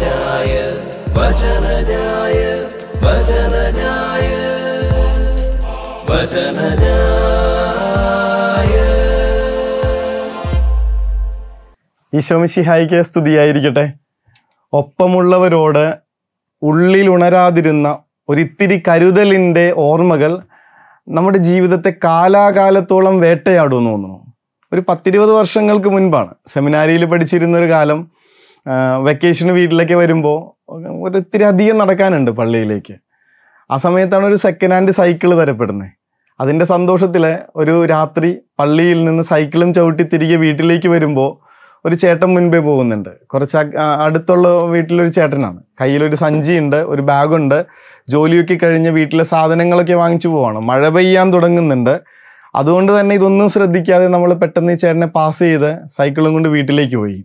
വചനജായ വചനജായ വചനജായ വചനജായ. ഈശോ മിശിഹായിക്ക് സ്തുതിയായിരിക്കട്ടെ. ഒപ്പമുള്ളവരോട് ഉള്ളിലുണരാതിരുന്ന ഒരിത്തിരി കരുതലിൻ്റെ ഓർമ്മകൾ നമ്മുടെ ജീവിതത്തെ കാലാകാലത്തോളം വേട്ടയാടുമെന്ന് തോന്നുന്നു. ഒരു 10-20 വർഷങ്ങൾക്ക് മുൻപാണ് സെമിനാരിയിൽ പഠിച്ചിരുന്നൊരു കാലം. വെക്കേഷന് വീട്ടിലേക്ക് വരുമ്പോൾ ഒരിത്തിരി അധികം നടക്കാനുണ്ട് പള്ളിയിലേക്ക്. ആ സമയത്താണ് ഒരു സെക്കൻഡ് ഹാൻഡ് സൈക്കിൾ തരപ്പെടുന്നത്. അതിൻ്റെ സന്തോഷത്തിൽ ഒരു രാത്രി പള്ളിയിൽ നിന്ന് സൈക്കിളും ചവിട്ടി തിരികെ വീട്ടിലേക്ക് വരുമ്പോൾ ഒരു ചേട്ടൻ മുൻപേ പോകുന്നുണ്ട്. കുറച്ച് അടുത്തുള്ള വീട്ടിലൊരു ചേട്ടനാണ്. കയ്യിലൊരു സഞ്ചിയുണ്ട്, ഒരു ബാഗുണ്ട്. ജോലിയൊക്കെ കഴിഞ്ഞ് വീട്ടിലെ സാധനങ്ങളൊക്കെ വാങ്ങിച്ചു പോവാണ്. മഴ പെയ്യാൻ തുടങ്ങുന്നുണ്ട്. അതുകൊണ്ട് തന്നെ ഇതൊന്നും ശ്രദ്ധിക്കാതെ നമ്മൾ പെട്ടെന്ന് ഈ ചേട്ടനെ പാസ് ചെയ്ത് സൈക്കിളും കൊണ്ട് വീട്ടിലേക്ക് പോയി.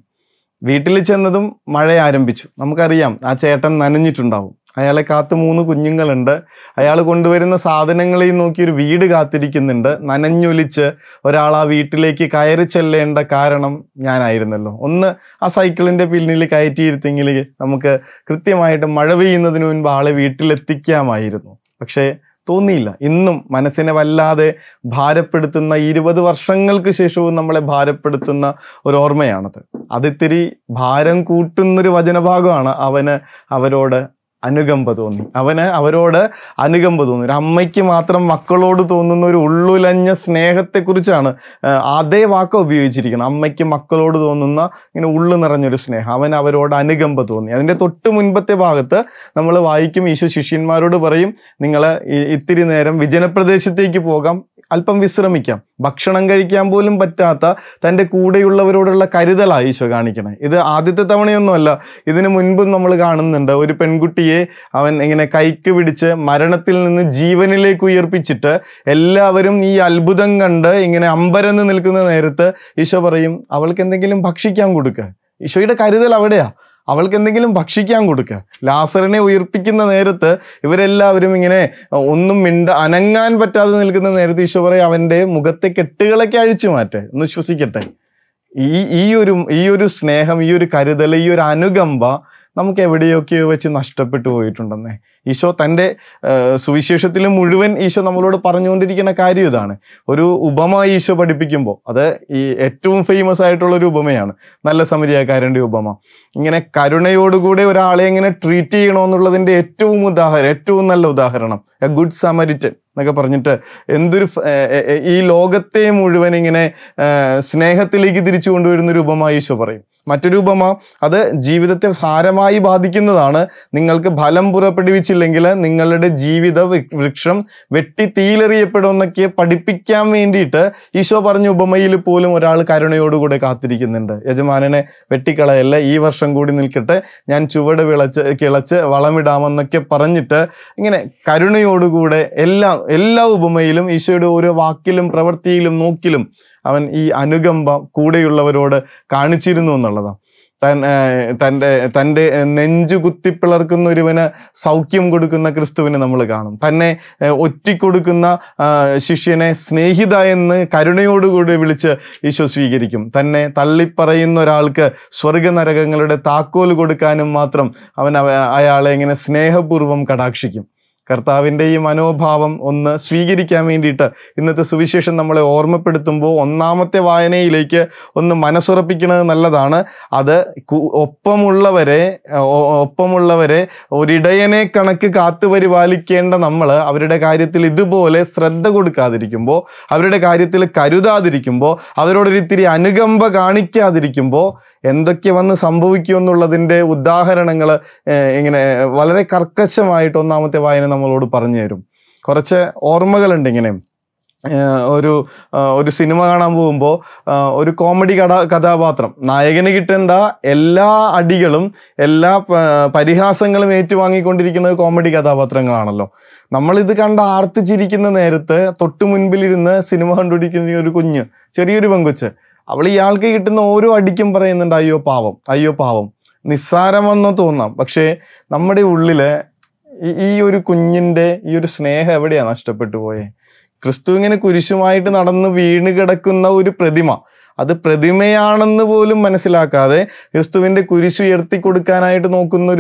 വീട്ടിൽ ചെന്നതും മഴ ആരംഭിച്ചു. നമുക്കറിയാം ആ ചേട്ടൻ നനഞ്ഞിട്ടുണ്ടാവും. അയാളെ കാത്ത് 3 കുഞ്ഞുങ്ങളുണ്ട്. അയാൾ കൊണ്ടുവരുന്ന സാധനങ്ങളെയും നോക്കി ഒരു വീട് കാത്തിരിക്കുന്നുണ്ട്. നനഞ്ഞൊലിച്ച് ഒരാൾ ആ വീട്ടിലേക്ക് കയറി ചെല്ലേണ്ട കാരണം ഞാനായിരുന്നല്ലോ. ഒന്ന് ആ സൈക്കിളിൻ്റെ പിന്നിൽ കയറ്റിയിരുത്തെങ്കിൽ നമുക്ക് കൃത്യമായിട്ട് മഴ പെയ്യുന്നതിന് മുൻപ് ആളെ വീട്ടിലെത്തിക്കാമായിരുന്നു. പക്ഷേ തോന്നിയില്ല. ഇന്നും മനസ്സിനെ വല്ലാതെ ഭാരപ്പെടുത്തുന്ന 20 വർഷങ്ങൾക്ക് ശേഷവും നമ്മളെ ഭാരപ്പെടുത്തുന്ന ഒരു ഓർമ്മയാണത്. അതിത്തിരി ഭാരം കൂട്ടുന്നൊരു വചനഭാഗമാണ്. അവരോട് അനുകമ്പ തോന്നി. അവരോട് അനുകമ്പ തോന്നി. ഒരു അമ്മയ്ക്ക് മാത്രം മക്കളോട് തോന്നുന്ന ഒരു ഉള്ളുലഞ്ഞ സ്നേഹത്തെക്കുറിച്ചാണ് അതേ വാക്ക് ഉപയോഗിച്ചിരിക്കുന്നത്. അമ്മയ്ക്ക് മക്കളോട് തോന്നുന്ന ഇങ്ങനെ ഉള്ളു നിറഞ്ഞൊരു സ്നേഹം. അവരോട് അനുകമ്പ തോന്നി. അതിൻ്റെ തൊട്ട് മുൻപത്തെ ഭാഗത്ത് നമ്മൾ വായിക്കും, ഈശോ ശിഷ്യന്മാരോട് പറയും, നിങ്ങൾ ഇത്തിരി നേരം വിജനപ്രദേശത്തേക്ക് പോകാം, അല്പം വിശ്രമിക്കാം. ഭക്ഷണം കഴിക്കാൻ പോലും പറ്റാത്ത തൻ്റെ കൂടെയുള്ളവരോടുള്ള കരുതലാണ് ഈശോ കാണിക്കണേ. ഇത് ആദ്യത്തെ തവണയൊന്നുമല്ല. ഇതിനു മുൻപും നമ്മൾ കാണുന്നുണ്ട്. ഒരു പെൺകുട്ടിയെ അവൻ ഇങ്ങനെ കൈക്ക് പിടിച്ച് മരണത്തിൽ നിന്ന് ജീവനിലേക്ക് ഉയർപ്പിച്ചിട്ട് എല്ലാവരും ഈ അത്ഭുതം കണ്ട് ഇങ്ങനെ അമ്പരന്ന് നിൽക്കുന്ന നേരത്ത് ഈശോ പറയും, അവൾക്ക് എന്തെങ്കിലും ഭക്ഷിക്കാൻ കൊടുക്കുക. ഈശോയുടെ കരുതൽ അവിടെയാ. അവൾക്ക് എന്തെങ്കിലും ഭക്ഷിക്കാൻ കൊടുക്കുക. ലാസറിനെ ഉയർപ്പിക്കുന്ന നേരത്ത് ഇവരെല്ലാവരും ഇങ്ങനെ ഒന്നും അനങ്ങാൻ പറ്റാതെ നിൽക്കുന്ന നേരത്ത് ഈശോ പറയും, അവൻ്റെ മുഖത്തെ കെട്ടുകളൊക്കെ അഴിച്ചു മാറ്റേ, ഒന്ന് ശ്വസിക്കട്ടെ. ഈ ഒരു സ്നേഹം, ഈ ഒരു കരുതൽ, ഈ ഒരു അനുകമ്പ നമുക്ക് എവിടെയൊക്കെയോ വെച്ച് നഷ്ടപ്പെട്ടു പോയിട്ടുണ്ടെന്നേ. ഈശോ തൻ്റെ സുവിശേഷത്തിൽ മുഴുവൻ ഈശോ നമ്മളോട് പറഞ്ഞുകൊണ്ടിരിക്കുന്ന കാര്യം ഇതാണ്. ഒരു ഉപമ ഈശോ പഠിപ്പിക്കുമ്പോൾ അത് ഈ ഏറ്റവും ഫേമസ് ആയിട്ടുള്ളൊരു ഉപമയാണ്, നല്ല സമരിയാക്കാരൻ്റെ ഉപമ. ഇങ്ങനെ കരുണയോടുകൂടെ ഒരാളെ എങ്ങനെ ട്രീറ്റ് ചെയ്യണമെന്നുള്ളതിൻ്റെ ഏറ്റവും നല്ല ഉദാഹരണം എ ഗുഡ് സമരിറ്റൻ എന്നൊക്കെ പറഞ്ഞിട്ട് ഈ ലോകത്തെ മുഴുവൻ ഇങ്ങനെ സ്നേഹത്തിലേക്ക് തിരിച്ചു കൊണ്ടുവരുന്നൊരു ഉപമ ഈശോ പറയും. മറ്റൊരു ഉപമ അത് ജീവിതത്തെ സാരമായി ബാധിക്കുന്നതാണ്. നിങ്ങൾക്ക് ഫലം പുറപ്പെടുവിച്ചില്ലെങ്കിൽ നിങ്ങളുടെ ജീവിത വൃക്ഷം വെട്ടി തീയിലെറിയപ്പെടുമെന്നൊക്കെ പഠിപ്പിക്കാൻ വേണ്ടിയിട്ട് ഈശോ പറഞ്ഞ ഉപമയിൽ പോലും ഒരാൾ കരുണയോടുകൂടെ കാത്തിരിക്കുന്നുണ്ട്. യജമാനനെ വെട്ടിക്കളയല്ല, ഈ വർഷം കൂടി നിൽക്കട്ടെ, ഞാൻ ചുവട് കിളച്ച് വളമിടാമെന്നൊക്കെ പറഞ്ഞിട്ട് ഇങ്ങനെ കരുണയോടുകൂടെ എല്ലാ ഉപമയിലും ഈശോയുടെ ഓരോ വാക്കിലും പ്രവൃത്തിയിലും നോക്കിലും അവൻ ഈ അനുകമ്പ കൂടെയുള്ളവരോട് കാണിച്ചിരുന്നു എന്നുള്ളതാണ്. തൻ്റെ നെഞ്ചു കുത്തിപ്പിളർക്കുന്ന ഒരുവന് സൗഖ്യം കൊടുക്കുന്ന ക്രിസ്തുവിനെ നമ്മൾ കാണും. തന്നെ ഒറ്റിക്കൊടുക്കുന്ന ശിഷ്യനെ സ്നേഹിത എന്ന് കരുണയോടുകൂടി വിളിച്ച് ഈശോ സ്വീകരിക്കും. തന്നെ തള്ളിപ്പറയുന്ന ഒരാൾക്ക് സ്വർഗനരകങ്ങളുടെ താക്കോൽ കൊടുക്കാനും മാത്രം അയാളെ ഇങ്ങനെ സ്നേഹപൂർവ്വം കടാക്ഷിക്കും. കർത്താവിൻ്റെ ഈ മനോഭാവം ഒന്ന് സ്വീകരിക്കാൻ വേണ്ടിയിട്ട് ഇന്നത്തെ സുവിശേഷം നമ്മളെ ഓർമ്മപ്പെടുത്തുമ്പോൾ ഒന്നാമത്തെ വായനയിലേക്ക് ഒന്ന് മനസ്സുറപ്പിക്കുന്നത് നല്ലതാണ്. അത് ഒപ്പമുള്ളവരെ ഒരിടയനെ കണക്ക് കാത്തുപരിപാലിക്കേണ്ട നമ്മൾ അവരുടെ കാര്യത്തിൽ ഇതുപോലെ ശ്രദ്ധ കൊടുക്കാതിരിക്കുമ്പോൾ, അവരുടെ കാര്യത്തിൽ കരുതാതിരിക്കുമ്പോൾ, അവരോടൊരിത്തിരി അനുകമ്പ കാണിക്കാതിരിക്കുമ്പോൾ എന്തൊക്കെ വന്ന് സംഭവിക്കുമെന്നുള്ളതിൻ്റെ ഉദാഹരണങ്ങൾ ഇങ്ങനെ വളരെ കർക്കശമായിട്ട് ഒന്നാമത്തെ വായന നമ്മളോട് പറഞ്ഞു തരും. കുറച്ച് ഓർമ്മകളുണ്ട്. ഇങ്ങനെ ഒരു സിനിമ കാണാൻ പോകുമ്പോൾ ഒരു കോമഡി കഥാപാത്രം, നായകന് കിട്ടേണ്ട എല്ലാ അടികളും എല്ലാ പരിഹാസങ്ങളും ഏറ്റുവാങ്ങിക്കൊണ്ടിരിക്കുന്നത് കോമഡി കഥാപാത്രങ്ങളാണല്ലോ. നമ്മളിത് കണ്ട് ആർത്തിച്ചിരിക്കുന്ന നേരത്ത് തൊട്ടു മുൻപിലിരുന്ന് സിനിമ കണ്ടുപിടിക്കുന്ന ഒരു കുഞ്ഞ്, ചെറിയൊരു പെങ്കൊച്ച്, അവൾ ഇയാൾക്ക് കിട്ടുന്ന ഓരോ അടിക്കും പറയുന്നുണ്ട് അയ്യോ പാവം. നിസ്സാരമെന്ന് തോന്നാം, പക്ഷേ നമ്മുടെ ഉള്ളില് ഈ ഒരു കുഞ്ഞിൻ്റെ ഈ ഒരു സ്നേഹം എവിടെയാണ് നഷ്ടപ്പെട്ടു പോയേ? ക്രിസ്തു ഇങ്ങനെ കുരിശുമായിട്ട് നടന്ന് വീണ് കിടക്കുന്ന ഒരു പ്രതിമ, അത് പ്രതിമയാണെന്ന് പോലും മനസ്സിലാക്കാതെ ക്രിസ്തുവിൻ്റെ കുരിശ് ഉയർത്തി കൊടുക്കാനായിട്ട് നോക്കുന്ന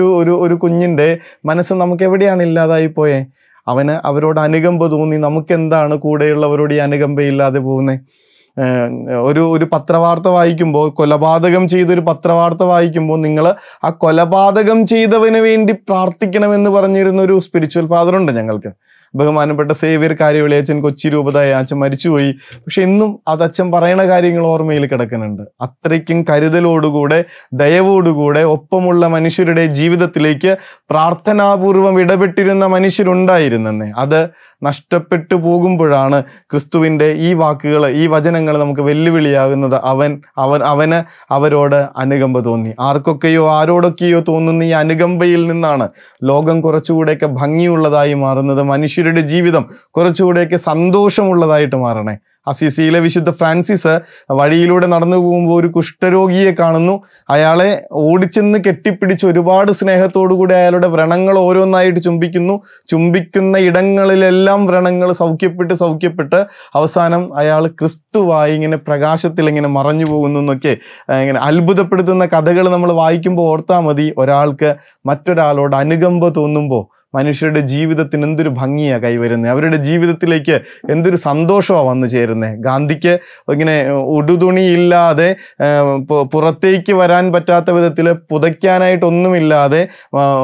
ഒരു കുഞ്ഞിൻ്റെ മനസ്സ് നമുക്ക് എവിടെയാണ് ഇല്ലാതായി പോയേ? അവന് അവരോട് അനുകമ്പ തോന്നി. നമുക്കെന്താണ് കൂടെയുള്ളവരോട് ഈ അനുകമ്പയില്ലാതെ പോകുന്നത്? ഒരു പത്രവാർത്ത വായിക്കുമ്പോൾ, കൊലപാതകം ചെയ്തൊരു പത്രവാർത്ത വായിക്കുമ്പോൾ നിങ്ങൾ ആ കൊലപാതകം ചെയ്തവന് വേണ്ടി പ്രാർത്ഥിക്കണമെന്ന് പറഞ്ഞിരുന്ന ഒരു സ്പിരിച്വൽ ഫാദർ ഉണ്ട് ഞങ്ങൾക്ക്. ബഹുമാനപ്പെട്ട സേവ്യർ കാര്യവിളിയച്ഛൻ, കൊച്ചി രൂപതായ അച്ഛൻ മരിച്ചുപോയി. പക്ഷെ ഇന്നും അത് അച്ഛൻ പറയുന്ന കാര്യങ്ങൾ ഓർമ്മയിൽ കിടക്കുന്നുണ്ട്. അത്രയ്ക്കും കരുതലോടുകൂടെ ദയവോടുകൂടെ ഒപ്പമുള്ള മനുഷ്യരുടെ ജീവിതത്തിലേക്ക് പ്രാർത്ഥനാപൂർവം ഇടപെട്ടിരുന്ന മനുഷ്യരുണ്ടായിരുന്നെന്നേ. അത് നഷ്ടപ്പെട്ടു പോകുമ്പോഴാണ് ക്രിസ്തുവിൻ്റെ ഈ വാക്കുകൾ, ഈ വചനങ്ങൾ നമുക്ക് വെല്ലുവിളിയാകുന്നത്. അവന് അവരോട് അനുകമ്പ തോന്നി. ആർക്കൊക്കെയോ ആരോടൊക്കെയോ തോന്നുന്ന ഈ അനുകമ്പയിൽ നിന്നാണ് ലോകം കുറച്ചുകൂടെയൊക്കെ ഭംഗിയുള്ളതായി മാറുന്നത്. മനുഷ്യരുടെ ജീവിതം കുറച്ചുകൂടെയൊക്കെ സന്തോഷമുള്ളതായിട്ട് മാറണേ. അസിസിയിലെ വിശുദ്ധ ഫ്രാൻസിസ് വഴിയിലൂടെ നടന്നു പോകുമ്പോൾ ഒരു കുഷ്ഠരോഗിയെ കാണുന്നു. അയാളെ ഓടിച്ചെന്ന് കെട്ടിപ്പിടിച്ച് ഒരുപാട് സ്നേഹത്തോടുകൂടി അയാളുടെ വ്രണങ്ങൾ ഓരോന്നായിട്ട് ചുംബിക്കുന്ന ഇടങ്ങളിലെല്ലാം വ്രണങ്ങൾ സൗഖ്യപ്പെട്ട് അവസാനം അയാൾ ക്രിസ്തുവായി ഇങ്ങനെ പ്രകാശത്തിൽ ഇങ്ങനെ മറഞ്ഞു പോകുന്നു എന്നൊക്കെ ഇങ്ങനെ അത്ഭുതപ്പെടുത്തുന്ന കഥകൾ നമ്മൾ വായിക്കുമ്പോൾ ഓർത്താൽ മതി. ഒരാൾക്ക് മറ്റൊരാളോട് അനുകമ്പ തോന്നുമ്പോൾ മനുഷ്യരുടെ ജീവിതത്തിന് എന്തൊരു ഭംഗിയാണ് കൈവരുന്നത്, അവരുടെ ജീവിതത്തിലേക്ക് എന്തൊരു സന്തോഷമാണ് വന്നു ചേരുന്നത്. ഗാന്ധിക്ക് ഇങ്ങനെ ഉടുതുണിയില്ലാതെ പുറത്തേക്ക് വരാൻ പറ്റാത്ത വിധത്തിൽ പുതയ്ക്കാനായിട്ടൊന്നുമില്ലാതെ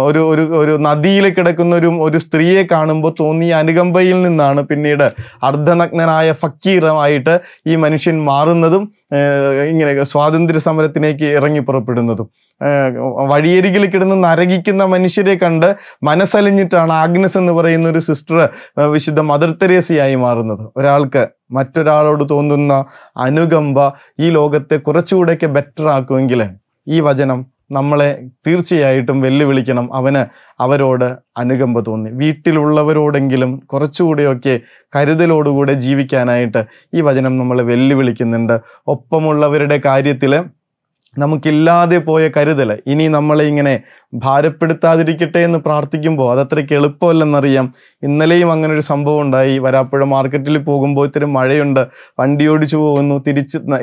ഒരു നദിയിൽ കിടക്കുന്ന ഒരു സ്ത്രീയെ കാണുമ്പോൾ തോന്നിയ അനുകമ്പയിൽ നിന്നാണ് പിന്നീട് അർദ്ധനഗ്നനായ ഫക്കീറായിട്ട് ഈ മനുഷ്യൻ മാറുന്നതും ഇങ്ങനെ സ്വാതന്ത്ര്യ സമരത്തിലേക്ക് ഇറങ്ങി പുറപ്പെടുന്നതും. വഴിയരികിൽ കിടന്ന് നരകിക്കുന്ന മനുഷ്യരെ കണ്ട് മനസ്സലിഞ്ഞിട്ടാണ് ആഗ്നസ് എന്ന് പറയുന്ന ഒരു സിസ്റ്റർ വിശുദ്ധ മദർ തെരേസയായി മാറുന്നത്. ഒരാൾക്ക് മറ്റൊരാളോട് തോന്നുന്ന അനുകമ്പ ഈ ലോകത്തെ കുറച്ചുകൂടെയൊക്കെ ബെറ്റർ ആക്കുമെങ്കിൽ ഈ വചനം നമ്മളെ തീർച്ചയായിട്ടും വെല്ലുവിളിക്കണം. അവരോട് അനുകമ്പ തോന്നി. വീട്ടിലുള്ളവരോടെങ്കിലും കുറച്ചുകൂടെയൊക്കെ കരുതലോടുകൂടെ ജീവിക്കാനായിട്ട് ഈ വചനം നമ്മളെ വെല്ലുവിളിക്കുന്നുണ്ട്. ഒപ്പമുള്ളവരുടെ കാര്യത്തിൽ നമുക്കില്ലാതെ പോയ കരുതൽ ഇനി നമ്മളെ ഇങ്ങനെ ഭാരപ്പെടുത്താതിരിക്കട്ടെ എന്ന് പ്രാർത്ഥിക്കുമ്പോൾ അതത്രയ്ക്ക് എളുപ്പമല്ലെന്നറിയാം. ഇന്നലെയും അങ്ങനെ ഒരു സംഭവം ഉണ്ടായി. വരാപ്പുഴ മാർക്കറ്റിൽ പോകുമ്പോൾ ഇത്തിരി മഴയുണ്ട്, വണ്ടി ഓടിച്ചു പോകുന്നു.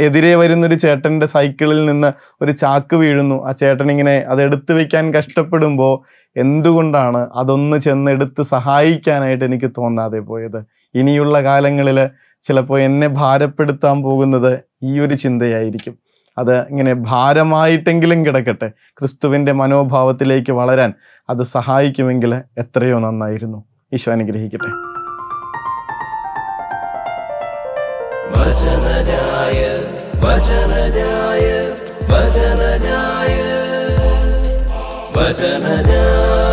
എതിരെ വരുന്നൊരു ചേട്ടൻ്റെ സൈക്കിളിൽ നിന്ന് ഒരു ചാക്ക് വീഴുന്നു. ആ ചേട്ടൻ ഇങ്ങനെ അതെടുത്ത് വെക്കാൻ കഷ്ടപ്പെടുമ്പോൾ എന്തുകൊണ്ടാണ് അതൊന്ന് ചെന്നെടുത്ത് സഹായിക്കാനായിട്ട് എനിക്ക് തോന്നാതെ പോയത്? ഇനിയുള്ള കാലങ്ങളിൽ ചിലപ്പോൾ എന്നെ ഭാരപ്പെടുത്താൻ പോകുന്നത് ഈ ഒരു ചിന്തയായിരിക്കും. അത് ഇങ്ങനെ ഭാരമായിട്ടെങ്കിലും കിടക്കട്ടെ, ക്രിസ്തുവിൻ്റെ മനോഭാവത്തിലേക്ക് വളരാൻ അത് സഹായിക്കുമെങ്കിൽ എത്രയോ നന്നായിരുന്നു. ഈശോ അനുഗ്രഹിക്കട്ടെ. വചനജായ വചനജായ വചനജായ വചനജായ